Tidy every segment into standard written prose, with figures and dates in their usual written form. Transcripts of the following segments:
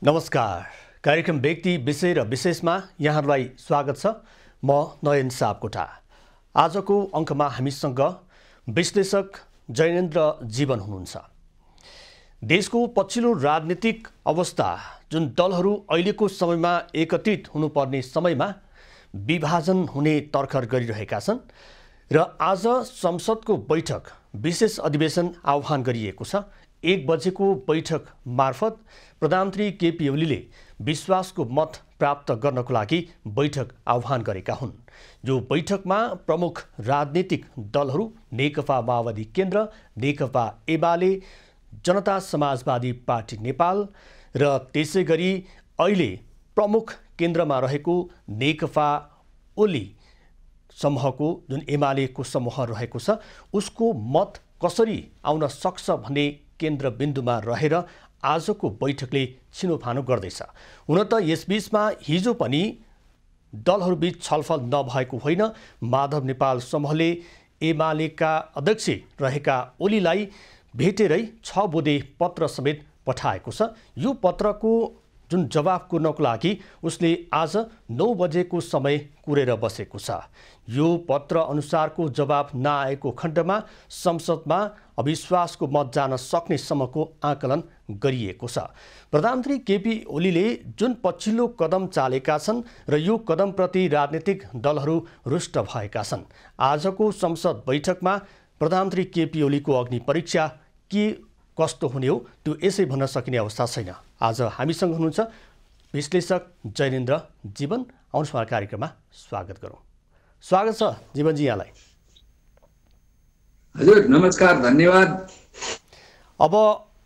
नमस्कार। कार्यक्रम व्यक्ति विषय र विशेषमा यहाँहरूलाई स्वागत छ। म नयन सापकोटा। आजको अङ्कमा हामीसँग विश्लेषक जैनेन्द्र जीवन हुनुहुन्छ। देशको पछिल्लो राजनीतिक अवस्था जुन दलहरू अहिलेको समयमा एकत्रित हुनुपर्ने समयमा विभाजन हुने तर्खर गरिरहेका छन् र आज संसदको बैठक विशेष अधिवेशन आह्वान गरिएको छ। 1 बजेको बैठक मार्फत प्रधानमन्त्री केपी ओलीले विश्वासको मत प्राप्त गर्नको लागि बैठक आह्वान गरेका हुन्। यो बैठकमा प्रमुख राजनीतिक दलहरू नेकपा माओवादी केन्द्र, नेकपा एमाले, जनता समाजवादी पार्टी नेपाल र त्यसैगरी अहिले प्रमुख केन्द्रमा रहेको नेकपा ओली समूहको जुन एमालेको समूह रहेको छ उसको मत कसरी आउन सक्छ भन्ने केन्द्रबिन्दुमा रहेर आजको बैठकले छिनोफानो गर्दैछ। हुन त यसबीचमा हिजो पनि दलहरूबीच छलफल नभएको होइन। माधव नेपाल समूहले एमालेका अध्यक्ष रहेका ओलीलाई भेटेरै 6 बुँदे पत्र समेत पठाएको छ। यो पत्रको जुन जवाफ कुर्नको लागि उसले आज 9 बजेको समय कुरेर बसेको छ। यो पत्र अनुसारको जवाफ नआएको खण्डमा संसदमा अविश्वासको मत जान सक्ने सम्मको आकलन गरिएको छ। प्रधानमन्त्री केपी ओलीले जुन पछिल्लो कदम चालेका छन् र यो कदमप्रति राजनीतिक दलहरू रुष्ट भएका छन्। आजको संसद बैठकमा प्रधानमन्त्री केपी ओलीको अग्नि परीक्षा के कस्तो हुने हो त्यो यसै भन्न सकिने अवस्था छैन। आज हामीसँग हुनुहुन्छ विश्लेषक जैनेन्द्र जीवन। आउनुहोस् उहाँ कार्यक्रममा स्वागत गरौँ। स्वागत छ जीवनजी यहाँलाई। हजुर नमस्कार, धन्यवाद। अब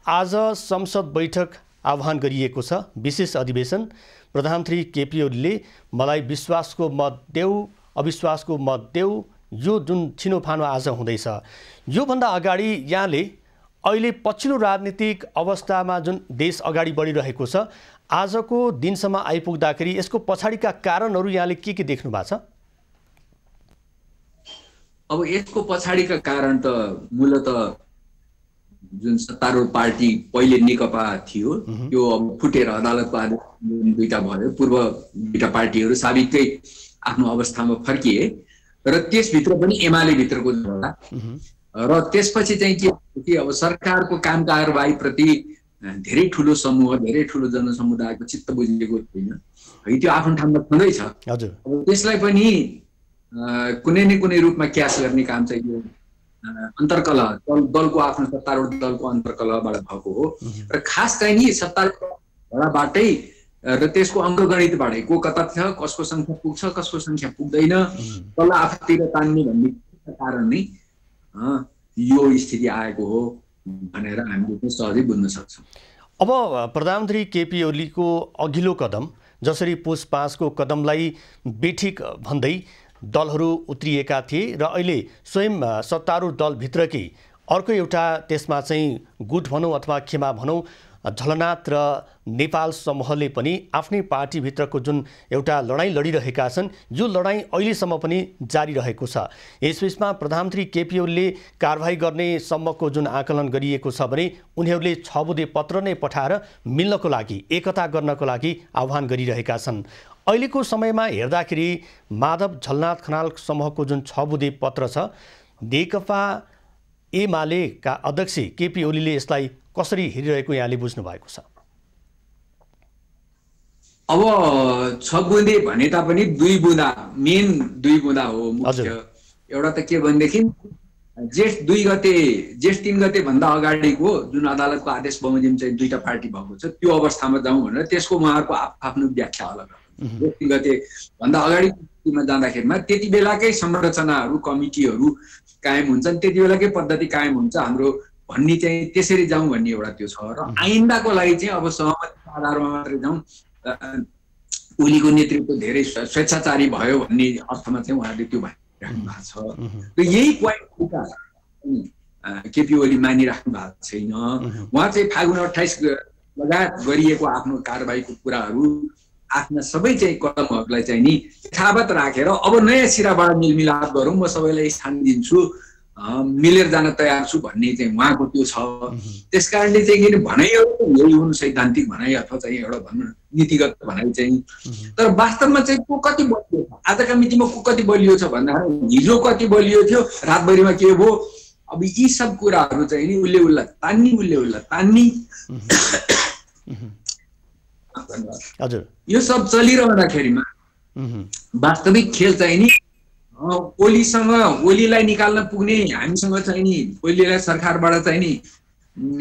आज संसद बैठक आह्वान गरिएको छ, विशेष अधिवेशन। प्रधानमन्त्री केपी ओलीले मलाई विश्वासको मत देऊ, अविश्वासको मत देऊ, यो जुन छिनोफानो आज हुँदैछ। योभन्दा अगाडि यहाँले अहिले पछिल्लो राजनीतिक अवस्थामा जुन देश अगाडि बढिरहेको छ आजको दिनसम्म आइपुग्दाखेरि यसको पछाडिका कारणहरू यहाँले के देख्नु भएको छ? अब यसको पछाडिका कारण त मूलत जुन सत्तारूढ पार्टी पहिले नेकपा थियो त्यो अब फुटेर अदालतको आदेश दुईटा भयो। पूर्व दुईटा पार्टीहरू साबिकै आफ्नो अवस्थामा फर्किए र त्यसभित्र पनि एमाले भित्रको झगडा र त्यसपछि चाहिँ के अब सरकारको काम कारबाही प्रति धेरै ठुलो समूह, धेरै ठुलो जनसमुदायको चित्त बुझेको छैन। है त्यो आफ्नो ठाउँमा छँदैछ। हजुर, अब त्यसलाई पनि कुनै न कुनै रूपमा क्यास गर्ने काम चाहिँ यो अन्तर्कलह दलको आफ्नो सत्तारूढ दलको अन्तर्कलहबाट भएको हो र खास चाहिँ नि सत्तारूढबाटै र त्यसको अङ्कगणितबाटै को कता छ, कसको संख्या पुग्छ, कसको संख्या पुग्दैन, कसलाई आफूतिर तान्ने भन्ने कारण नै यो स्थिति आएको हो भनेर हामीले सहजै बुझ्न सक्छौँ। अब प्रधानमन्त्री केपी ओलीको अघिल्लो कदम जसरी पुस 5 को कदमलाई बेठिक भन्दै दलहरू उत्रिएका थिए र अहिले स्वयं सत्तारूढ दलभित्रकै अर्को एउटा त्यसमा चाहिँ गुट भनौँ अथवा खेमा भनौँ झलनाथ र नेपाल समूहले पनि आफ्नै पार्टीभित्रको जुन एउटा लडाईँ लडिरहेका छन् यो लडाईँ अहिलेसम्म पनि जारी रहेको छ। यसबीचमा प्रधानमन्त्री केपी ओलीले कारबाही गर्ने सम्मको जुन आकलन गरिएको छ भने उनीहरूले 6 बुँदे पत्र नै पठाएर मिल्नको लागि, एकता गर्नको लागि आह्वान गरिरहेका छन्। अहिलेको समयमा हेर्दाखेरि माधव झलनाथ खनाल समूहको जुन 6 बुँदे पत्र छ, नेकपा एमालेका अध्यक्ष केपी ओलीले यसलाई कसरी हेरिरहेको यहाँले बुझ्नु भएको छ? अब 6 बुँदे भने तापनि 2 बुँदा मेन 2 बुँदा हो मुख्य। एउटा त के भनेदेखि जेठ 3 गते भन्दा अगाडिको जुन अदालतको आदेश बमोजिम चाहिँ दुईटा पार्टी भएको छ त्यो अवस्थामा जाउँ भनेर त्यसको उहाँहरूको आफ्नो व्याख्या अलग। जेठ 3 गते भन्दा अगाडिमा जाँदाखेरिमा त्यति बेलाकै संरचनाहरू, कमिटीहरू कायम हुन्छन्, त्यति बेलाकै पद्धति कायम हुन्छ हाम्रो भन्ने चाहिँ त्यसरी जाउँ भन्ने एउटा त्यो छ। र आइन्दाको लागि चाहिँ अब सहमतिको आधारमा मात्रै जाउँ, ओलीको नेतृत्व धेरै स्वेच्छाचारी भयो भन्ने अर्थमा चाहिँ उहाँले त्यो भनिराख्नु भएको छ र यही पोइन्ट केपी ओली मानिराख्नु भएको छैन। उहाँ चाहिँ फागुन 28 लगायत गरिएको आफ्नो कारबाहीको कुराहरू, आफ्ना सबै चाहिँ कदमहरूलाई चाहिँ नि यथावत राखेर अब नयाँ सिराबाट मिलमिलाप गरौँ, म सबैलाई स्थान दिन्छु मिलेर जान तयार छु भन्ने चाहिँ उहाँको त्यो छ। त्यसकारणले चाहिँ किन भनाइ यही हुनु सैद्धान्तिक भनाइ अथवा चाहिँ एउटा भनौँ नीतिगत भनाइ चाहिँ, तर वास्तवमा चाहिँ को कति बलियो छ, आजका मितिमा को कति बलियो छ भन्दाखेरि हिजो कति बलियो थियो, रातभरिमा के भयो, अब यी सब कुराहरू चाहिँ नि उसले तान्नी हजुर यो सब चलिरहँदाखेरिमा वास्तविक खेल चाहिँ नि ओलीलाई निकाल्न पुग्ने, हामीसँग चाहिँ नि ओलीलाई सरकारबाट चाहिँ नि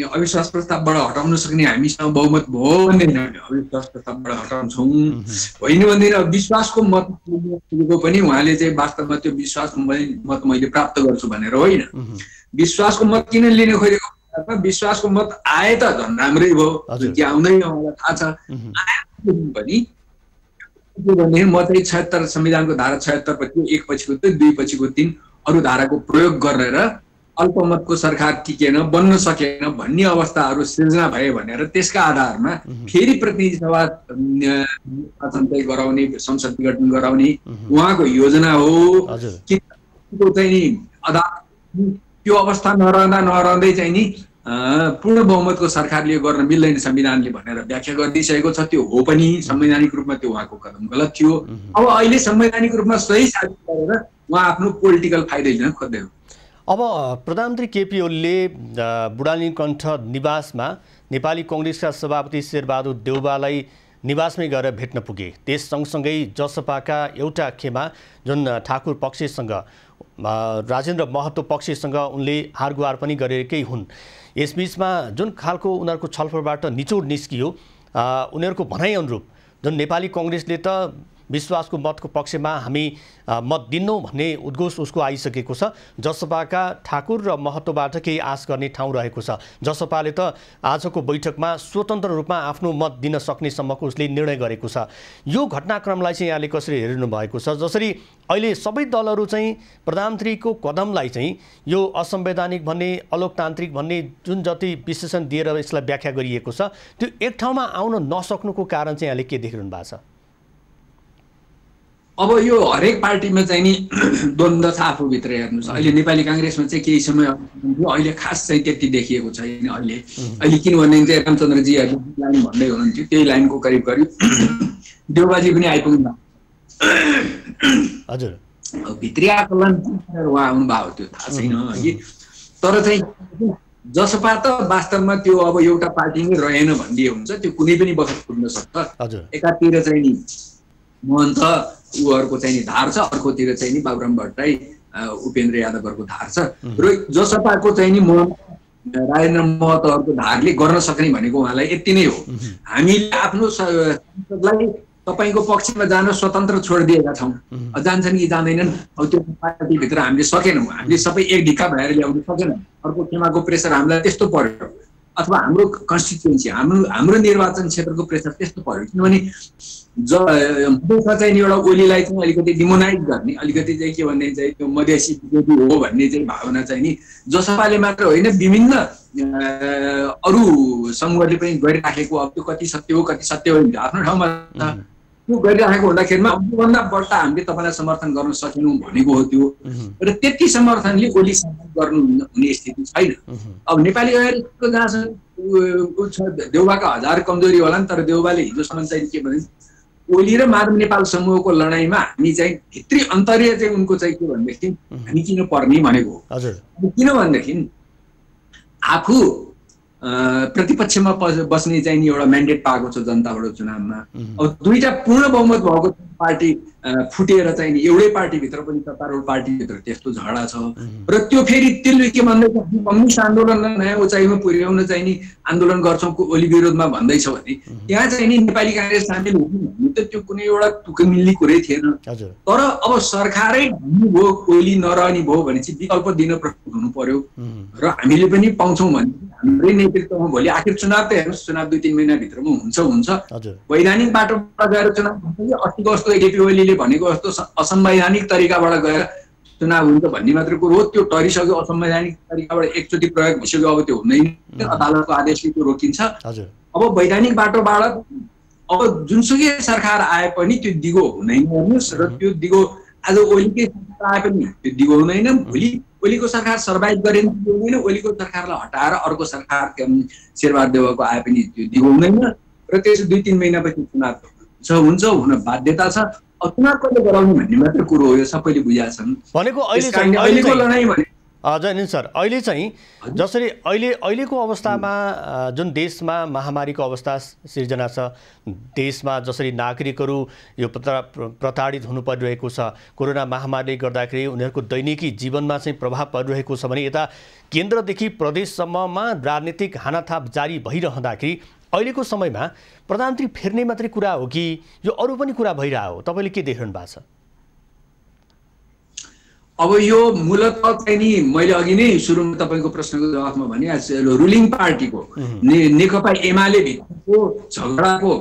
अविश्वास प्रस्तावबाट हटाउन सक्ने हामीसँग बहुमत भयो भन्दैन, अविश्वास प्रस्तावबाट हटाउँछौँ होइन भन्दैन। विश्वासको मत पुगेको पनि उहाँले चाहिँ वास्तवमा त्यो विश्वासको मत मैले प्राप्त गर्छु भनेर होइन, विश्वासको मत किन लिन खोजेको, विश्वासको मत आए त झन् राम्रै भयो, के आउँदैन उहाँलाई थाहा छ। पनि म चाहिँ 76 संविधानको धारा 76 पछि एक पछिको 2 पछिको 3 अरू धाराको प्रयोग गरेर अल्पमतको सरकार टिकेन, बन्न सकेन भन्ने अवस्थाहरू सृजना भए भनेर त्यसका आधारमा फेरि प्रतिनिधि सभा गराउने, संसद विघटन गराउने उहाँको योजना हो। चाहिँ नि त्यो अवस्था नरहँदै चाहिँ नि पूर्ण बहुमतको सरकारले गर्न मिल्दैन संविधानले भनेर व्याख्या गरिदिइसकेको छ। त्यो हो पनि संवैधानिक रूपमा त्यो उहाँको कदम गलत थियो। अब अहिले संवैधानिक रूपमा सही साबित गरेर उहाँ आफ्नो पोलिटिकल फाइदा लिन खोज्दै हो। अब प्रधानमन्त्री केपी ओलीले बुढानीकण्ठ निवासमा नेपाली कङ्ग्रेसका सभापति शेरबहादुर देउवालाई निवासमै गएर भेट्न पुगे। त्यस सँगसँगै जसपाका एउटा खेमा जुन ठाकुर पक्षसँग राजेन्द्र महतो पक्षसँग उनले हारगुहार पनि गरेकै हुन्। यसबीचमा जुन खालको उनीहरूको छलफलबाट निचोड निस्कियो, उनीहरूको भनाइअनुरूप जुन नेपाली कङ्ग्रेसले त विश्वासको मतको पक्षमा हामी मत दिन्नौँ भन्ने उद्घोष उसको आइसकेको छ। जसपाका ठाकुर र महतोबाट केही आश गर्ने ठाउँ रहेको छ। जसपाले त आजको बैठकमा स्वतन्त्र रूपमा आफ्नो मत दिन सक्ने सम्मको उसले निर्णय गरेको छ। यो घटनाक्रमलाई चाहिँ यहाँले कसरी हेर्नु भएको छ? जसरी अहिले सबै दलहरू चाहिँ प्रधानमन्त्रीको कदमलाई चाहिँ यो असंवैधानिक भन्ने, अलोकतान्त्रिक भन्ने जुन जति विश्लेषण दिएर यसलाई व्याख्या गरिएको छ, त्यो एक ठाउँमा आउन नसक्नुको कारण चाहिँ यहाँले के देखिरहनु भएको छ? अब यो हरेक पार्टीमा चाहिँ नि द्वन्द्व छ आफूभित्र। हेर्नुहोस् अहिले नेपाली काङ्ग्रेसमा चाहिँ केही समय अहिले खास चाहिँ त्यति देखिएको छैन अहिले किनभने चाहिँ रामचन्द्रजीहरूले लाइन भन्दै हुनुहुन्थ्यो, त्यही लाइनको करिब देउबाजी पनि आइपुग्नु हजुर भित्री आकलन उहाँ आउनुभएको त्यो थाहा छैन है। तर चाहिँ जसपा त वास्तवमा त्यो अब एउटा पार्टी नै रहेन भन्ने हुन्छ, त्यो कुनै पनि बखत पुग्न सक्छ। एकातिर चाहिँ नि महन्त उहरूको चाहिँ नि धार छ, अर्कोतिर चाहिँ नि बाबुराम भट्टराई उपेन्द्र यादवहरूको धार छ र जसपाको चाहिँ नि राजेन्द्र महतोहरूको धारले गर्न सक्ने भनेको उहाँलाई यति नै हो। हामीले आफ्नो संसदलाई तपाईको पक्षमा जान स्वतन्त्र छोडिदिएका छौँ, जान्छन् कि जाँदैनन् अब त्यो पार्टीभित्र हामीले सकेनौँ, हामीले सबै एक ढिक्का भएर ल्याउनु सकेनौँ। अर्को खेमाको प्रेसर हामीलाई त्यस्तो पर्यो अथवा हाम्रो कन्स्टिट्युएन्सी हाम्रो निर्वाचन क्षेत्रको प्रेसर त्यस्तो पर्यो, किनभने चाहिँ एउटा ओलीलाई चाहिँ अलिकति डिमोनाइज गर्ने, अलिकति चाहिँ के भन्ने चाहिँ त्यो मधेसी हो भन्ने चाहिँ भावना चाहिँ नि जसपाले मात्र होइन विभिन्न अरू समूहले पनि गरिराखेको, अब त्यो कति सत्य हो कति सत्य हो आफ्नो ठाउँमा त्यो गरिराखेको हुँदाखेरिमा अबभन्दा बढ्ता हामीले तपाईँलाई समर्थन गर्न सकेनौँ भनेको हो त्यो, र त्यति समर्थनले ओली समर्थन गर्नु हुने स्थिति छैन। अब नेपाली काङ्ग्रेसको जहाँ देउबाका हजार कमजोरी होला नि, तर देउबाले हिजोसम्म चाहिँ के भने ओली र माधव नेपाल समूहको लडाइँमा हामी चाहिँ भित्री अन्तर्य चाहिँ उनको चाहिँ के भनेदेखि हामी किन पर्ने भनेको हो। किन भनेदेखि आफू प्रतिपक्षमा बस्ने चाहिँ नि एउटा म्यान्डेट पाएको छ जनताबाट चुनावमा। अब दुईटा पूर्ण बहुमत भएको पार्टी फुटेर चाहिँ नि एउटै पार्टीभित्र पनि सत्तारूढ पार्टीभित्र त्यस्तो झगडा छ र त्यो फेरि त्यसले के भन्दैछ कम्युनिस्ट आन्दोलनलाई नयाँ उचाइमा पुर्याउन चाहिँ नि आन्दोलन गर्छौँ ओली विरोधमा भन्दैछ भने त्यहाँ चाहिँ नि नेपाली काङ्ग्रेस सामेल हुनु भन्ने त त्यो कुनै एउटा तुक मिल्ने कुरै थिएन। तर अब सरकारै भयो ओली नरहने भयो भने चाहिँ विकल्प दिन प्रस्तुत हुनु पर्यो र हामीले पनि पाउँछौँ भने हाम्रै नेतृत्वमा भोलि आखिर चुनाव त हेर्नुहोस्, चुनाव 2-3 महिनाभित्रमा हुन्छ वैधानिक बाटोबाट गएर चुनाव अस्तिको जस्तो केपी ओलीले भनेको जस्तो असंवैधानिक तरिकाबाट गएर चुनाव हुन्छ भन्ने मात्र कुरो हो। त्यो टरिसक्यो, असंवैधानिक तरिकाबाट एकचोटि प्रयोग भइसक्यो, अब त्यो हुँदैन, अदालतको आदेशले त्यो रोकिन्छ। अब वैधानिक बाटोबाट अब जुनसुकै सरकार आए पनि त्यो दिगो हुँदैन हेर्नुहोस्, र त्यो दिगो आज ओलीकै सरकार आए पनि त्यो दिगो हुँदैन, भोलि ओलीको सरकार सर्भाइभ गरेन दिउँदैन, ओलीको सरकारलाई हटाएर अर्को सरकार शेरबहादुर देउवाको आए पनि त्यो दिउँदैन र त्यसो 2-3 महिनापछि चुनाव हुन्छ, हुन बाध्यता छ। अब चुनाव कहिले गराउने भन्ने मात्र कुरो हो, यो सबैले बुझाएको छन्। भनेको अहिलेको लडाइँ भने जयनेन्द्र सर, अहिले चाहिँ जसरी अहिलेको अवस्थामा जुन देशमा महामारीको अवस्था सिर्जना छ, देशमा जसरी नागरिकहरू यो प्रताडित हुनु परिरहेको छ, कोरोना महामारीले गर्दाखेरि उनीहरूको दैनिकी जीवनमा चाहिँ प्रभाव परिरहेको छ भने यता केन्द्रदेखि प्रदेशसम्ममा राजनीतिक हानाथाप जारी भइरहँदाखेरि अहिलेको समयमा प्रधानमन्त्री फेर्ने मात्रै कुरा हो कि यो अरू पनि कुरा भइरहेको हो? तपाईँले के देखिरहनु भएको छ? अब यो मूलतः चाहिँ नि मैले अघि नै सुरुमा तपाईँको प्रश्नको जवाफमा भने रुलिङ पार्टीको नेकपा एमाले भित्रको झगडाको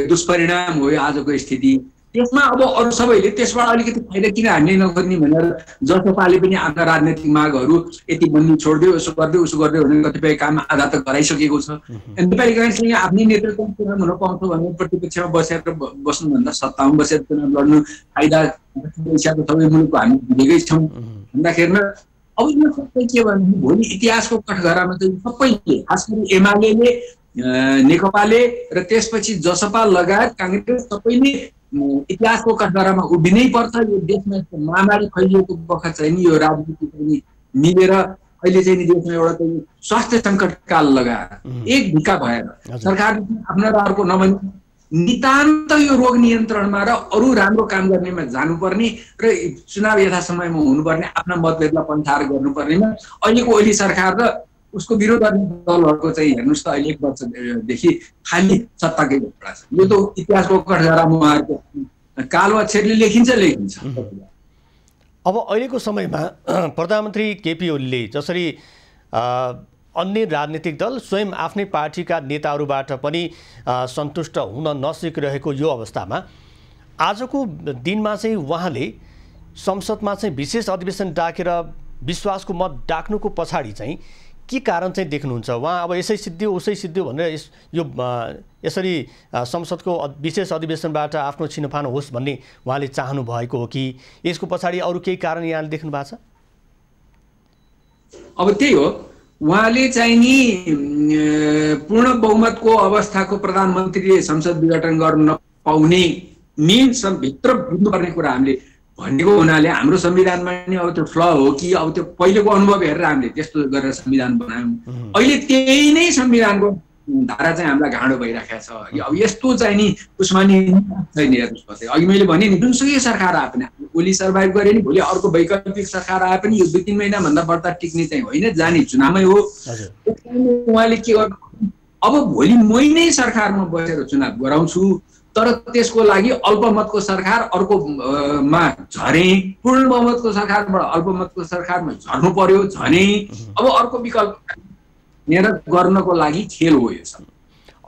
दुष्परिणाम हो आजको स्थिति। त्यसमा अब अरू सबैले त्यसबाट अलिकति फाइदा किन हान्ने नगर्ने भनेर जसपाले पनि आफ्ना राजनैतिक मागहरू यति बन्दी छोडिदियो, यसो गरिदियो उसो गरिदियो भने कतिपय काम आधा त गराइसकेको छ। नेपाली काङ्ग्रेसले आफ्नै नेतृत्व चुनाव हुन पाउँछ भने प्रतिपक्षमा बसेर बस्नुभन्दा सत्तामा बसेर चुनाव लड्नु फाइदा पैसाको सबै मुलुकको हामी बुझेकै छौँ भन्दाखेरिमा अब यो सबै के भने भोलि इतिहासको कठघरामा चाहिँ सबैले खास गरी एमाले नेकपाले र त्यसपछि जसपा लगायत काङ्ग्रेस सबैले इतिहासको कठघरामा उभिनै पर्छ। यो देशमा महामारी फैलिएको बखत चाहिँ नि यो राजनीति पनि मिलेर अहिले चाहिँ नि देशमा एउटा चाहिँ स्वास्थ्य सङ्कट काल लगाएर एक ढिक्का भएर सरकारले आफ्नो र अर्को नभनी नितान्त यो रोग नियन्त्रणमा र अरू राम्रो काम गर्नेमा जानुपर्ने र चुनाव यथा समयमा हुनुपर्ने, आफ्ना मतभेदलाई पन्थार गर्नुपर्नेमा अहिलेको ओली सरकार र उसको विरोध गर्ने दलहरूको चाहिँ हेर्नुहोस् त अहिले 1 वर्षदेखि खालि सत्ताकै घटना छ। यो त इतिहासको कठघरामा उहाँहरूको कालो अक्षरले लेखिन्छ। अब अहिलेको समयमा प्रधानमन्त्री केपी ओलीले जसरी अन्य राजनीतिक दल स्वयं आफ्नै पार्टीका नेताहरूबाट पनि सन्तुष्ट हुन नसकिरहेको यो अवस्थामा आजको दिनमा चाहिँ उहाँले संसदमा चाहिँ विशेष अधिवेशन डाकेर विश्वासको मत डाक्नुको पछाडि चाहिँ के कारण चाहिँ देख्नुहुन्छ? उहाँ अब यसै सिद्धियो उसै सिद्धियो भनेर यो यसरी संसदको विशेष अधिवेशनबाट आफ्नो छिनोफानो होस् भन्ने उहाँले चाहनु भएको हो कि यसको पछाडि अरू केही कारण यहाँले देख्नु भएको छ? अब त्यही हो, उहाँले चाहिँ नि पूर्ण बहुमतको अवस्थाको प्रधानमन्त्रीले संसद विघटन गर्न नपाउने मेन भित्र बुझ्नुपर्ने कुरा हामीले भनेको हुनाले हाम्रो संविधानमा नि अब त्यो फ्ल हो कि अब त्यो पहिलेको अनुभव हेरेर हामीले त्यस्तो गरेर संविधान बनायौँ। अहिले त्यही नै संविधानको धारा चाहिँ हामीलाई घाँडो भइराखेको छ। अब यस्तो चाहिँ नि उसमा नि छैन हेर्नुहोस्। अघि मैले भने नि जुनसुकै सरकार आए पनि ओली सर्भाइभ गरे नि भोलि अर्को वैकल्पिक सरकार आए पनि यो 2-3 महिनाभन्दा बढ्ता टिक्ने चाहिँ होइन, जाने चुनावमै हो। उहाँले के गर्नु, अब भोलि मै नै सरकारमा बसेर चुनाव गराउँछु तर त्यसको लागि अल्पमतको सरकार अर्कोमा झरे, पूर्ण बहुमतको सरकारबाट अल्पमतको सरकारमा झर्नु पर्यो झने, अब अर्को विकल्प गर्नको लागि खेल हो यो सब।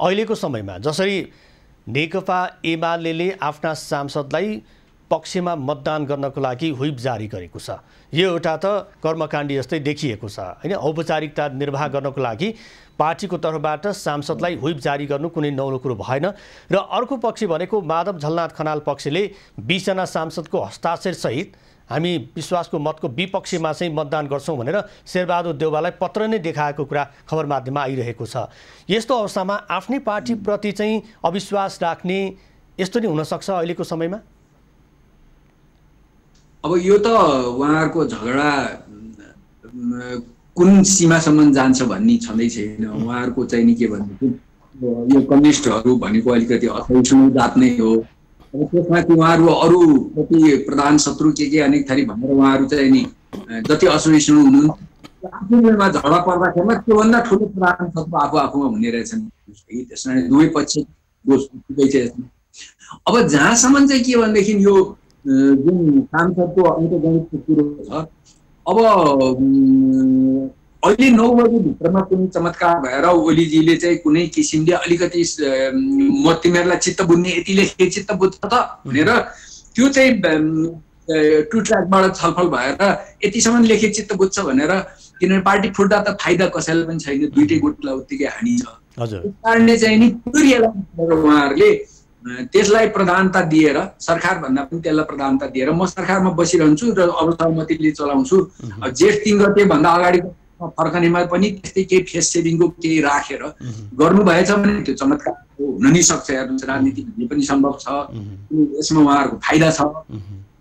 अहिलेको समयमा जसरी नेकपा एमाले आफ्ना सांसदलाई पक्षमा मतदान गर्नको लागि व्हिप जारी गरेको छ, यो एउटा त कर्मकाण्डी जस्तै देखिएको छ हैन। औपचारिकता निर्वाह गर्नको लागि पार्टीको तर्फबाट सांसदलाई व्हिप जारी गर्नु कुनै नौलो कुरो भएन र अर्को पक्ष भनेको माधव झलनाथ खनाल पक्षले 20 जना सांसदको हस्ताक्षर सहित हामी विश्वासको मतको विपक्षमा चाहिँ मतदान गर्छौं भनेर शेरबहादुर देउवालाई पत्र नै देखाएको कुरा खबर माध्यममा आइरहेको छ। यस्तो अवस्थामा आफ्नै पार्टीप्रति चाहिँ अविश्वास राख्ने यस्तो नै हुन सक्छ अहिलेको समयमा। अब यो त उहाँहरूको झगडा कुन सीमासम्म जान्छ भन्ने छँदै छैन। उहाँहरूको चाहिँ नि के भनेको यो कम्युनिस्टहरू भनेको अलिकति असहिष्णु जात नै हो। अब त्यसमाथि उहाँहरू अरू प्रति प्रधान शत्रु के अनेक थरी भनेर उहाँहरू चाहिँ नि जति असहिष्णु हुनुहुन्छ आफ्नैमा झगडा पर्दाखेरिमा त्योभन्दा ठुलो प्रधान शत्रु आफूमा हुने रहेछन्। त्यसमा दुवै पक्ष दोष पुगै छ। अब जहाँसम्म चाहिँ के भनेदेखि यो जुन सांसदको अङ्कगणितको कुरो छ, अब अहिले 9 बजेभित्रमा कुनै चमत्कार भएर ओलीजीले चाहिँ कुनै किसिमले अलिकति म तिमीहरूलाई चित्त बुझ्ने यति लेखे चित्त बुझ्छ त भनेर त्यो चाहिँ टु ट्र्याकबाट छलफल भएर यतिसम्म लेखे चित्त बुझ्छ भनेर, किनभने पार्टी फुट्दा त फाइदा कसैलाई पनि छैन, दुईटै गुटलाई उत्तिकै हानि छ। त्यस कारणले चाहिँ नि उहाँहरूले त्यसलाई प्रधानता दिएर सरकार भन्दा पनि त्यसलाई प्रधानता दिएर म सरकारमा बसिरहन्छु र अब सहमतिले चलाउँछु। जेठ 3 गते भन्दा अगाडि फर्कनेमा पनि त्यस्तै केही फेस सेभिङको केही राखेर गर्नुभएछ भने त्यो चमत्कार हुन नि सक्छ। हेर्नुहोस् राजनीति भन्ने पनि सम्भव छ, यसमा उहाँहरूको फाइदा छ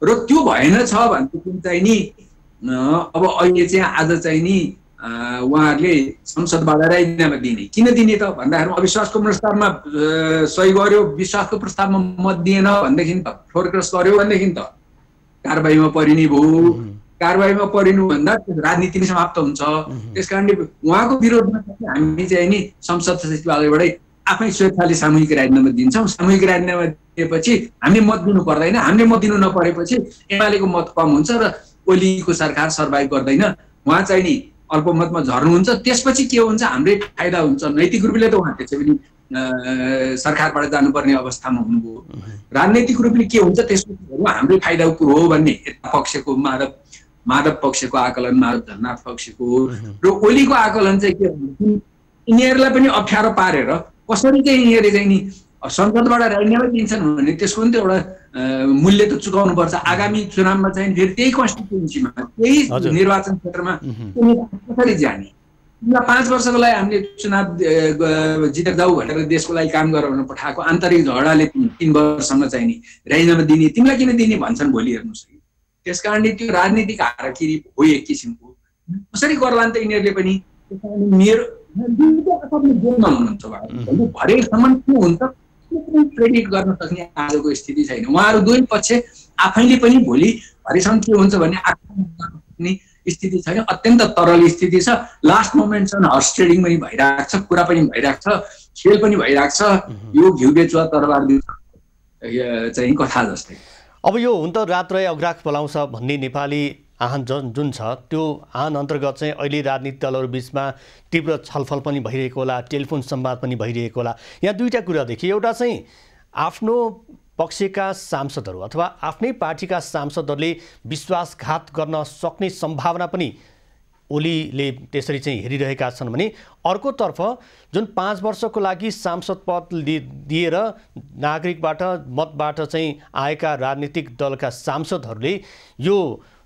र त्यो भएन छ भनेदेखि चाहिँ नि अब अहिले चाहिँ आज चाहिँ नि उहाँहरूले संसदबाट राजीनामा दिने। किन दिने त भन्दाखेरि अविश्वासको प्रस्तावमा सही गर्यो, विश्वासको प्रस्तावमा मत दिएन भनेदेखि त फ्लोर क्रस गर्यो भनेदेखि त कारबाहीमा परिने भयो। कारबाहीमा परिनु भन्दा राजनीति नै समाप्त हुन्छ। त्यसकारणले उहाँको विरोधमा हामी चाहिँ नि संसद सचिवालयबाटै आफै स्वेच्छाले सामूहिक राजीनामा दिन्छौँ। सामूहिक राजीनामा दिएपछि हामीले मत दिनु पर्दैन। हामीले मत दिनु नपरेपछि एमालेको मत कम हुन्छ र ओलीको सरकार सर्भाइभ गर्दैन, उहाँ चाहिँ नि अल्पमतमा झर्नुहुन्छ। त्यसपछि के हुन्छ, हाम्रै फाइदा हुन्छ। नैतिक रूपले त उहाँ त्यसै पनि सरकारबाट जानुपर्ने अवस्थामा हुनुभयो। राजनैतिक रूपले के हुन्छ त्यसपछि हाम्रै फाइदाको कुरो हो भन्ने यता पक्षको माधव पक्षको आकलन, माधव धन्नाथ पक्षको र ओलीको आकलन चाहिँ के हुन्छ, यिनीहरूलाई पनि अप्ठ्यारो पारेर कसरी चाहिँ यिनीहरूले चाहिँ नि संसदबाट राजीनामा दिन्छन् भने त्यसको पनि त एउटा मूल्य त चुकाउनु पर्छ। आगामी चुनावमा चाहिँ फेरि त्यही कन्स्टिट्युन्सीमा त्यही निर्वाचन क्षेत्रमा कसरी जाने। 5 वर्षको लागि हामीले चुनाव जितेर जाऊ भनेर देशको लागि काम गराउन पठाएको आन्तरिक झगडाले 3 वर्षसम्म चाहिँ नि राजीनामा दिने, तिमीलाई किन दिने भन्छन् भोलि। हेर्नुहोस्, त्यसकारणले त्यो राजनीतिक हाराकिरी हो एक किसिमको। कसरी गर्ला त यिनीहरूले पनि। मेरो हुनुहुन्छ भरेसम्म के हुन्छ प्रेडिक्ट गर्न सक्ने आजको स्थिति छैन। उहाँहरू दुवै पक्ष आफैले पनि भोलि भरेसम्म के हुन्छ भन्ने आकलन गर्न सक्ने स्थिति छैन। अत्यन्त तरल स्थिति छ। लास्ट मोमेन्टसम्म हर्स ट्रेडिङ पनि भइरहेको छ, कुरा पनि भइरहेको छ, खेल पनि भइरहेको छ। यो घिउ बेचुवा तरबार चाहिँ कथा जस्तै। अब यो हुन त रात रहे अग्राख पलाउँछ भन्ने नेपाली आह्वान जुन छ, त्यो आह्वान अन्तर्गत चाहिँ अहिले राजनीतिक दलहरू बिचमा तीव्र छलफल पनि भइरहेको होला, टेलिफोन संवाद पनि भइरहेको होला। यहाँ दुईवटा कुरा देखिए। एउटा चाहिँ आफ्नो पक्षका सांसदहरू अथवा आफ्नै पार्टीका सांसदहरूले विश्वासघात गर्न सक्ने सम्भावना पनि ओलीले त्यसरी चाहिँ हेरिरहेका छन् भने अर्कोतर्फ जुन 5 वर्षको लागि सांसद पद दिएर नागरिकबाट मतबाट चाहिँ आएका राजनीतिक दलका सांसदहरूले यो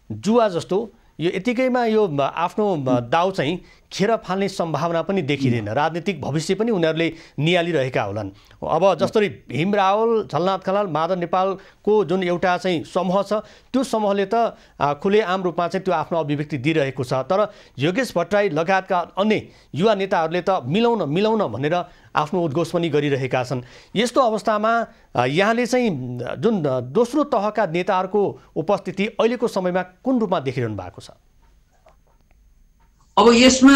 जुवा जस्तो यो यतिकैमा यो आफ्नो दाउ चाहिँ खेर फाल्ने सम्भावना पनि देखिँदैन। राजनीतिक भविष्य पनि उनीहरूले निहालिरहेका होलान्। अब जसरी भीम रावल, झलनाथ खनाल, माधव नेपालको जुन एउटा चाहिँ समूह छ, त्यो समूहले त खुलेआम रूपमा चाहिँ त्यो आफ्नो अभिव्यक्ति दिइरहेको छ। तर योगेश भट्टराई लगायतका अन्य युवा नेताहरूले त मिलाउन भनेर आफ्नो उद्घोष पनि गरिरहेका छन्। यस्तो अवस्थामा यहाँले चाहिँ जुन दोस्रो तहका नेताहरूको उपस्थिति अहिलेको समयमा कुन रूपमा देखिरहनु भएको छ? अब यसमा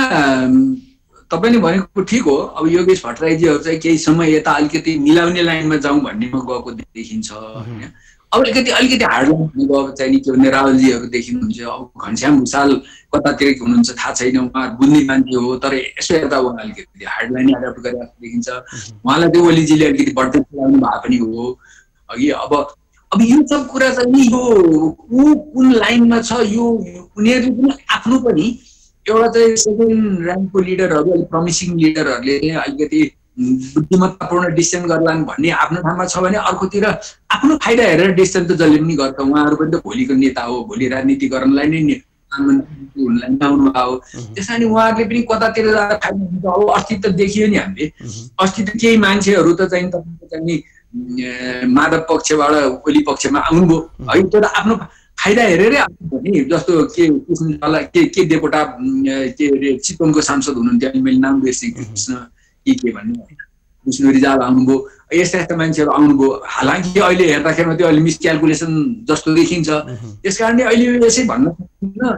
तपाईँले भनेको ठिक हो। अब योगेश भट्टराईजीहरू चाहिँ केही समय यता अलिकति मिलाउने लाइनमा जाउँ भन्नेमा गएको देखिन्छ होइन। अब अलिकति हार्ड लाइन गएको चाहिँ के भन्ने रावलजीहरू देखिनुहुन्छ। अब घनश्याम भुषाल कतातिर हुनुहुन्छ थाहा छैन, उहाँ बुझ्ने मान्छे हो, तर यसो हेर्दा उहाँ अलिकति हार्ड लाइन एडप्ट गरेर देखिन्छ। उहाँलाई चाहिँ ओलीजीले अलिकति बढ्दै चलाउनु भएको पनि हो अघि। अब यो सब कुरा चाहिँ नि यो कुन लाइनमा छ, यो उनीहरूले पनि आफ्नो पनि एउटा चाहिँ सेकेन्ड र्याङ्कको लिडरहरू, अलिक प्रमिसिङ लिडरहरूले अलिकति बुद्धिमत्तापूर्ण डिसिसन गर्लान् भन्ने आफ्नो ठाउँमा छ भने अर्कोतिर आफ्नो फाइदा हेरेर डिसिसन त जसले पनि गर्छ। उहाँहरू पनि त भोलिको नेता हो, भोलि राजनीति गर्नलाई नै प्रधानमन्त्री हुनलाई नआउनु भयो। त्यस कारण उहाँहरूले पनि कतातिर जाँदा फाइदा हुन्छ। अब अस्ति त देखियो नि हामीले, अस्ति त केही मान्छेहरू त चाहिँ तपाईँको चाहिँ माधव पक्षबाट ओली पक्षमा आउनुभयो है। त्यो त आफ्नो फाइदा हेरेरै आउनु नि। जस्तो के देवकोटा के अरे चितवनको सांसद हुनुहुन्थ्यो, अहिले मैले नाम बिर्सेँ, कृष्ण के भन्ने विष्णु रिजाल आउनुभयो। यस्ता यस्ता मान्छेहरू आउनुभयो। हालाकि अहिले हेर्दाखेरिमा त्यो अहिले मिसक्यालकुलेसन जस्तो देखिन्छ। त्यस कारणले अहिले यसै भन्न सक्दिनँ,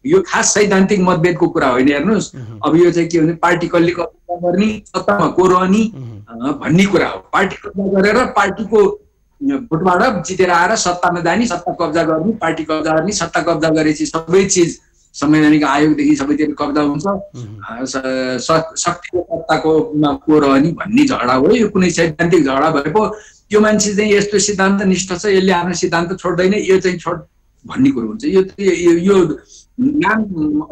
यो खास सैद्धान्तिक मतभेदको कुरा होइन। हेर्नुहोस्, अब यो चाहिँ के भने पार्टी कसले कब्जा गर्ने, सत्तामा को रहने भन्ने कुरा हो। पार्टी कब्जा गरेर पार्टीको भोटबाट जितेर आएर सत्तामा जाने, सत्ता कब्जा गर्ने, पार्टी कब्जा गर्ने। सत्ता कब्जा गरेपछि सबै चिज संवैधानिक आयोगदेखि सबैतिर कब्जा हुन्छ। शक्तिको सत्ताको को रहने भन्ने झगडा हो। यो कुनै सैद्धान्तिक झगडा भएको त्यो मान्छे चाहिँ यस्तो सिद्धान्त निष्ठ छ, यसले आफ्नो सिद्धान्त छोड्दैन, यो चाहिँ छोड भन्ने कुरो हुन्छ। यो नाम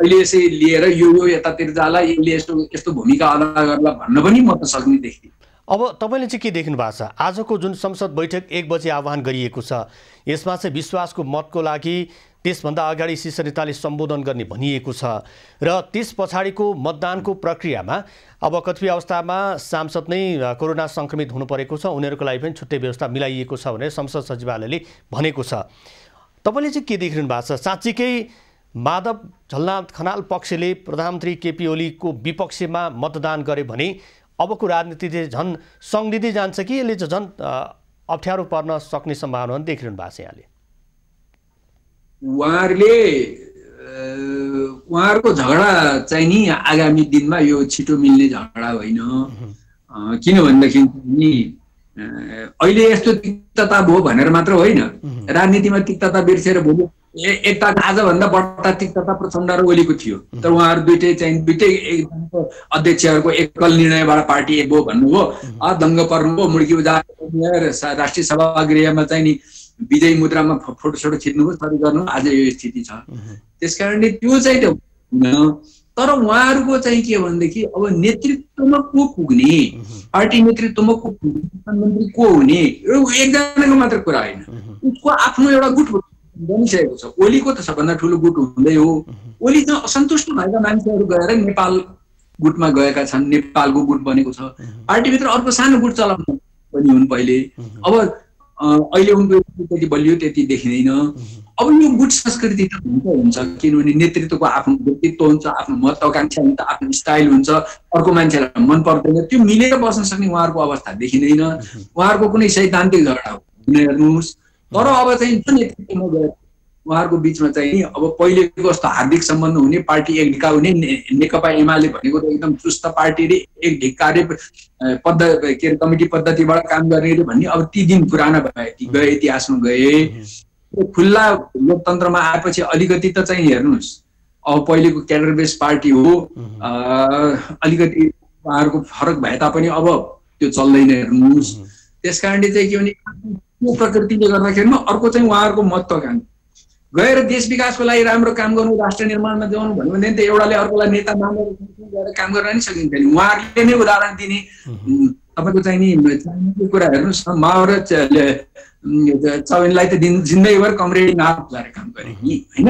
अहिले यसै लिएर यो यतातिर जाला, यसले यस्तो भूमिका अदा गर्ला भन्न पनि म त सक्ने देख्दिनँ। अब तपाईँले चाहिँ के देख्नु भएको छ? आजको जुन संसद बैठक 1 बजे आह्वान गरिएको छ, यसमा चाहिँ विश्वासको मतको लागि त्यसभन्दा अगाडि शीर्ष नेताले सम्बोधन गर्ने भनिएको छ र त्यस पछाडिको मतदानको प्रक्रियामा अब कतिपय अवस्थामा सांसद नै कोरोना सङ्क्रमित हुनु परेको छ, उनीहरूको लागि पनि छुट्टै व्यवस्था मिलाइएको छ भनेर संसद सचिवालयले भनेको छ। तपाईँले चाहिँ के देखिरहनु भएको छ? साँच्चीकै माधव झलनाथ खनाल पक्षले प्रधानमन्त्री केपी ओलीको विपक्षमा मतदान गरे भने अबको राजनीति चाहिँ झन् सङ्दिँदै जान्छ कि यसले चाहिँ झन् अप्ठ्यारो पर्न सक्ने सम्भावना देखिरहनु भएको छ यहाँले? उहाँहरूको झगडा चाहिँ नि आगामी दिनमा यो छिटो मिल्ने झगडा होइन। किनभनेदेखि अहिले यस्तो तिक्तता भयो भनेर मात्र होइन, राजनीतिमा तिक्तता बिर्सेर भोलि एकता आजभन्दा बढ्ता तिक्तता प्रचण्ड र ओलीको थियो, तर उहाँहरू दुइटै अध्यक्षहरूको एकल निर्णयबाट पार्टी एक भयो भन्नुभयो, दङ्ग पर्नुभयो, मुड्की उजाएर राष्ट्रिय सभागृहमा चाहिँ नि विजयी मुद्रामा फोटोसोटो खिच्नुभयो, सरी गर्नु, आज यो स्थिति छ। त्यस कारणले त्यो चाहिँ तर उहाँहरूको चाहिँ के भनेदेखि अब नेतृत्वमा को पुग्ने, पार्टी नेतृत्वमा को पुग्ने, प्रधानमन्त्री को हुने, यो एकजनाको मात्र कुरा होइन, उसको आफ्नो एउटा गुट बनिसकेको छ। ओलीको त सबभन्दा ठुलो गुट हुँदै हो। ओलीसँग असन्तुष्ट भएका मान्छेहरू गएर नेपाल गुटमा गएका छन्, नेपालको गुट बनेको छ। पार्टीभित्र अर्को सानो गुट चलाउनु पनि हुन् पहिले। अब अहिले उनको त्यति बलियो त्यति देखिँदैन। अब यो गुट संस्कृति त हुन्छ, किनभने नेतृत्वको आफ्नो व्यक्तित्व हुन्छ, आफ्नो महत्वाकांक्षा हुन्छ, आफ्नो स्टाइल हुन्छ, अर्को मान्छेलाई मन पर्दैन, त्यो मिलेर बस्न सक्ने उहाँहरूको अवस्था देखिँदैन। उहाँहरूको कुनै सैद्धान्तिक झगडा हुने हेर्नुहोस्। तर अब चाहिँ जुन नेतृत्वमा गएर उहाँहरूको बिचमा चाहिँ अब पहिलेको जस्तो हार्दिक सम्बन्ध हुने, पार्टी एक ढिक्का हुने, नेकपा एमाले भनेको त एकदम चुस्त पार्टी रे एक ढिक्कारे कमिटी पद्धतिबाट काम गर्ने भन्ने अब ती दिन पुराना गए, इतिहासमा गए। खुल्ला लोकतन्त्रमा आएपछि अलिकति त चाहिँ हेर्नुहोस्, अब पहिलेको क्याडर बेस पार्टी हो, अलिकति उहाँहरूको फरक भए तापनि अब त्यो चल्दैन हेर्नुहोस्। त्यस कारणले चाहिँ के भने त्यो प्रकृतिले गर्दाखेरिमा अर्को चाहिँ उहाँहरूको महत्त्वाकांक्षा गएर देश विकासको लागि राम्रो काम गर्नु, राष्ट्र निर्माणमा जानु भन्यो भने त एउटाले अर्कोलाई नेता मानेर गएर काम गर्न नि सकिन्छ नि। उहाँहरूले नै उदाहरण दिने तपाईँको चाहिँ नि कुरा हेर्नुहोस्, माओ र चौहानलाई त जिन्दगीभर कमरेडी नाम लगाएर काम गरे कि होइन,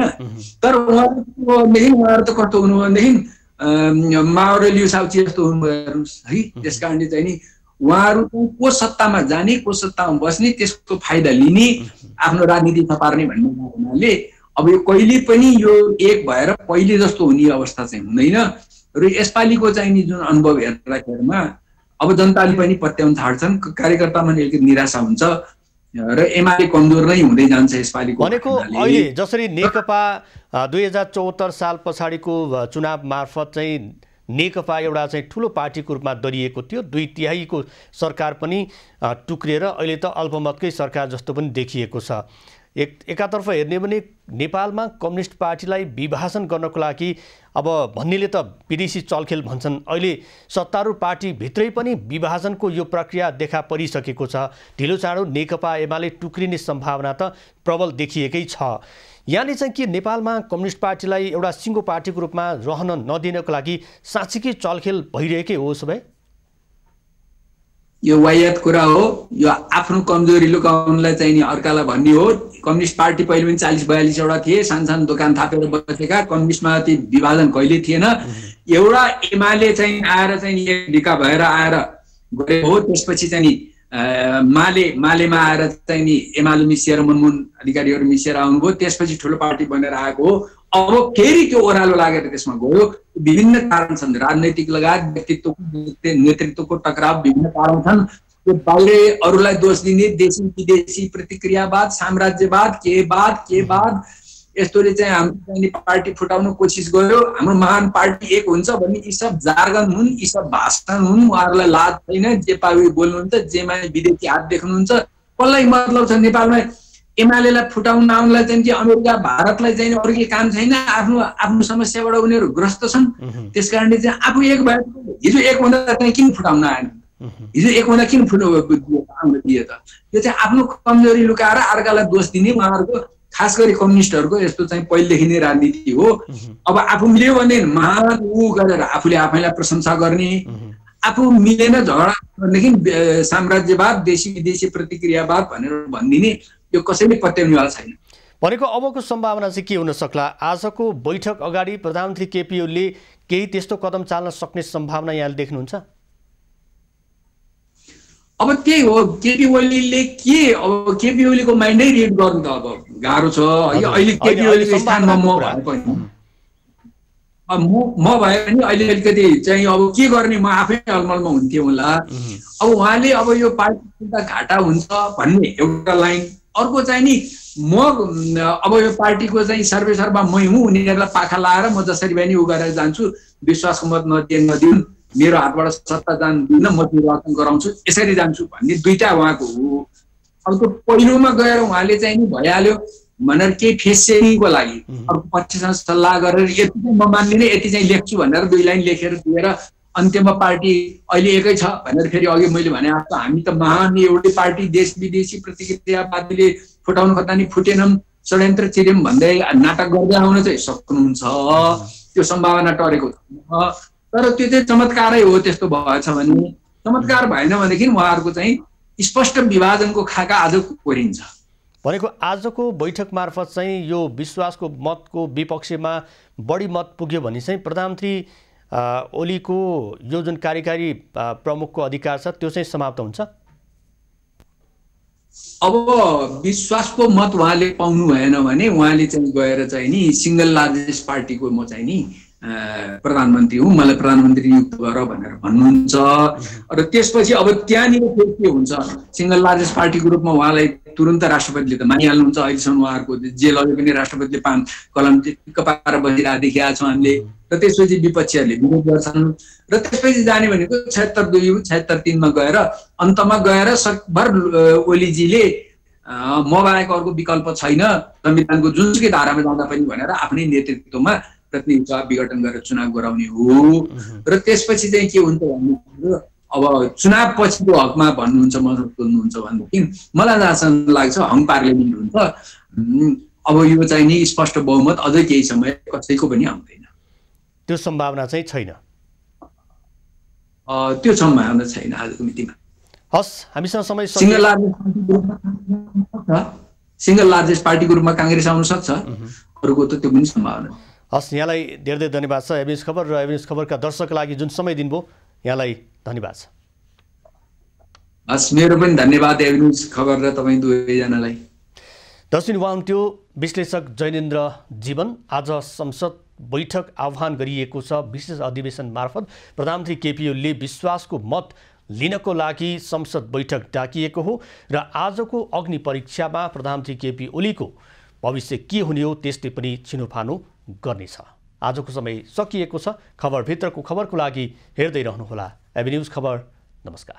तर उहाँहरू त कस्तो हुनु भनेदेखि माओ र लिउ साउची जस्तो हुनुभयो हेर्नुहोस् है। त्यस कारणले चाहिँ नि उहाँहरू को सत्तामा जाने, को सत्तामा बस्ने, त्यसको फाइदा लिने, आफ्नो राजनीति थपार्ने भन्ने हुनाले अब यो कहिले पनि यो एक भएर पहिले जस्तो हुने अवस्था चाहिँ हुँदैन। र यसपालिको चाहिँ नि जुन अनुभव हेर्दाखेरिमा अब जनताले पनि पत्याउन छाड्छन्, कार्यकर्तामा अलिकति निराशा हुन्छ र एमाले कमजोर नै हुँदै जान्छ यसपालिको। भनेको अहिले जसरी नेकपा 2074 साल पछाडिको चुनाव मार्फत चाहिँ नेकपा एउटा चाहिँ ठुलो पार्टीको रूपमा दरिएको थियो, 2/3 सरकार पनि टुक्रिएर अहिले त अल्पमतकै सरकार जस्तो पनि देखिएको छ। एकातर्फ हेर्ने भने नेपालमा कम्युनिस्ट पार्टीलाई विभाजन गर्नको लागि अब भन्नेले त विदेशी चलखेल भन्छन्, अहिले सत्तारूढ पार्टी भित्रै पनि विभाजनको यो प्रक्रिया देखा परिसकेको छ। ढिलो चाँडो नेकपा एमाले टुक्रिने सम्भावना त प्रबल देखिएकै छ। यहाँले चाहिँ के नेपालमा कम्युनिस्ट पार्टीलाई एउटा सिङ्गो पार्टीको रूपमा रहन नदिनको लागि साँच्चीकै चलखेल भइरहेकै हो? उसो भए यो वायत कुरा हो, यो आफ्नो कमजोरी लुकाउनलाई चाहिँ नि अर्कालाई भन्ने हो। कम्युनिस्ट पार्टी पहिले पनि 40-42 वटा थिए, सानो दोकान थापेर बसेका, कम्युनिस्टमा ती विभाजन कहिले थिएन। एउटा एमाले चाहिँ आएर चाहिँ एक ढिक्का भएर आएर गरे हो, त्यसपछि चाहिँ नि मालेमा आएर चाहिँ नि एमाले मिसिएर मनमोहन अधिकारीहरू मिसिएर आउनुभयो, त्यसपछि ठुलो पार्टी बनेर आएको हो। अब फेरि त्यो ओह्रालो लागेर त्यसमा गयो। विभिन्न कारण छन्, राजनैतिक लगायत व्यक्तित्वको नेतृत्वको टकराव, विभिन्न कारण छन्। त्यो बाहिर अरूलाई दोष दिने, देशी विदेशी प्रतिक्रियावाद, साम्राज्यवाद, के यस्तोले चाहिँ हाम्रो पार्टी फुटाउन कोसिस गर्यो। हाम्रो महान पार्टी एक हुन्छ भन्ने यी सब जार्गन हुन्, यी सब भाषण हुन्। उहाँहरूलाई लाज छैन, जे पाए बोल्नुहुन्छ, जेमा विदेशी हात देख्नुहुन्छ। कसलाई मतलब छ नेपालमा एमालेलाई फुटाउन आउनलाई चाहिँ कि अमेरिका भारतलाई चाहिँ अरू के काम छैन, आफ्नो समस्याबाट उनीहरू ग्रस्त छन्। त्यस कारणले चाहिँ आफू एक भए हिजो एक हुँदा चाहिँ किन फुटाउन आएन, हिजो एक हुँदा किन आउन दिए त? यो चाहिँ आफ्नो कमजोरी लुकाएर अर्कालाई दोष दिने उहाँहरूको, खास गरी कम्युनिस्टहरूको यस्तो चाहिँ पहिलेदेखि नै राजनीति हो। अब आफू मिल्यो भने महान ऊ गरेर आफूले आफैलाई प्रशंसा गर्ने, आफू मिलेन झगडा भनेदेखि साम्राज्यवाद देशी विदेशी प्रतिक्रियावाद भनेर भनिदिने यो कसैले पत्याउनेवाला छैन। भनेको अबको सम्भावना चाहिँ के हुन सक्ला? आजको बैठक अगाडि प्रधानमन्त्री केपी ओलीले केही त्यस्तो कदम चाल्न सक्ने सम्भावना यहाँले देख्नुहुन्छ? अब त्यही हो, केपी ओलीले के, अब केपी ओलीको माइन्डै रिड गर्नु त अब गाह्रो छ है। अहिले केपी ओलीको स्थानमा म भए पनि म भए पनि अहिले अलिकति चाहिँ अब के गर्ने म आफै अलमलमा हुन्थेँ होला। अब उहाँले अब यो पार्टी घाटा हुन्छ भन्ने एउटा लाइन, अर्को चाहिँ नि म अब यो पार्टीको चाहिँ सर्वेसर्वा मै हुँ, उनीहरूलाई पाखा लाएर म जसरी भए नि उ गरेर जान्छु, विश्वासको मत नदिउन्, मेरो हातबाट सत्ता जान्दिनँ, म निर्वाचन गराउँछु, यसरी जान्छु भन्ने दुईटा उहाँको हो। अब त्यो पहिलोमा गएर उहाँले चाहिँ नि भइहाल्यो भनेर केही फेस सेभिङको लागि अर्को पक्षसँग सल्लाह गरेर यति चाहिँ म मान्दिनँ, यति चाहिँ लेख्छु भनेर 2 लाइन लेखेर दिएर अन्त्यमा पार्टी अहिले एकै छ भनेर फेरि अघि मैले भने जस्तो हामी त महान एउटै पार्टी देश विदेशी प्रतिक्रियावादीले फुटाउनु खोज्दा नि फुटेनौँ, षड्यन्त्र चिर्यौँ भन्दै नाटक गर्दै आउन चाहिँ सक्नुहुन्छ। त्यो सम्भावना टरेको छ, तर त्यो चाहिँ चमत्कारै हो। त्यस्तो भएछ भने, चमत्कार भएन भनेदेखि उहाँहरूको चाहिँ स्पष्ट विभाजनको खाका आज कोरिन्छ। भनेको आजको बैठक मार्फत चाहिँ यो विश्वासको मतको विपक्षमा बढी मत पुग्यो भने चाहिँ प्रधानमन्त्री ओलीको यो जुन कार्यकारी प्रमुखको अधिकार छ त्यो चाहिँ समाप्त हुन्छ। अब विश्वासको मत उहाँले पाउनु भएन भने उहाँले चाहिँ गएर चाहिँ नि सिंगल लार्जेस्ट पार्टीको म चाहिँ नि प्रधानमन्त्री हुँ, मलाई प्रधानमन्त्री नियुक्त गर भनेर भन्नुहुन्छ। र त्यसपछि अब त्यहाँनिर के हुन्छ, सिंगल लार्जेस्ट पार्टीको रूपमा उहाँलाई तुरन्त राष्ट्रपतिले त मानिहाल्नुहुन्छ। अहिलेसम्म उहाँहरूको जे लगे पनि राष्ट्रपतिले कलम टिक्क पारेर बसिरहेको देखिरहेका छौँ हामीले। र त्यसपछि विपक्षीहरूले विरोध गर्छन् र त्यसपछि जाने भनेको 76-2, 76-3मा गएर अन्तमा गएर सकभर ओलीजीले म बाहेक अर्को विकल्प छैन, संविधानको जुनसुकै धारामा जाँदा पनि भनेर आफ्नै नेतृत्वमा प्रतिनिधि सभा विघटन गरेर चुनाव गराउने हो। र त्यसपछि चाहिँ के हुन्छ भन्नु, अब चुनाव पछिको हकमा भन्नुहुन्छ म बोल्नुहुन्छ भनेदेखि मलाई जहाँसम्म लाग्छ हङ पार्लियामेन्ट हुन्छ। अब यो चाहिँ नि स्पष्ट बहुमत अझै केही समय कसैको पनि आउँदैन। त्यो सम्भावना चाहिँ छैन, त्यो सम्भावना छैन आजको मितिमा। हस्, हामीसँग समय सिंगल लार्जेस्ट पार्टीको रूपमा काङ्ग्रेस आउन सक्छ, अरूको त त्यो पनि सम्भावना। हस्, यहाँलाई धेरै धेरै धन्यवाद छ। एभिन्युज खबर र एभिन्युज खबरका दर्शकका लागि जुन समय दिनुभयो यहाँलाई धन्यवाद छ। हस्, मेरो पनि धन्यवाद एभिन्युज खबर र तपाईँ दुवैजनालाई। दर्शक हुनुहुन्थ्यो विश्लेषक जैनेन्द्र जीवन। आज संसद बैठक आह्वान गरिएको छ विशेष अधिवेशन मार्फत। प्रधानमन्त्री केपी ओलीले विश्वासको मत लिनको लागि संसद बैठक डाकिएको हो र आजको अग्नि परीक्षामा प्रधानमन्त्री केपी ओलीको भविष्य के हुने हो त्यसले पनि छिनोफानो गर्नेछ। आजको समय सकिएको छ। खबरभित्रको खबरको लागि हेर्दै रहनुहोला एभिन्युज खबर। नमस्कार।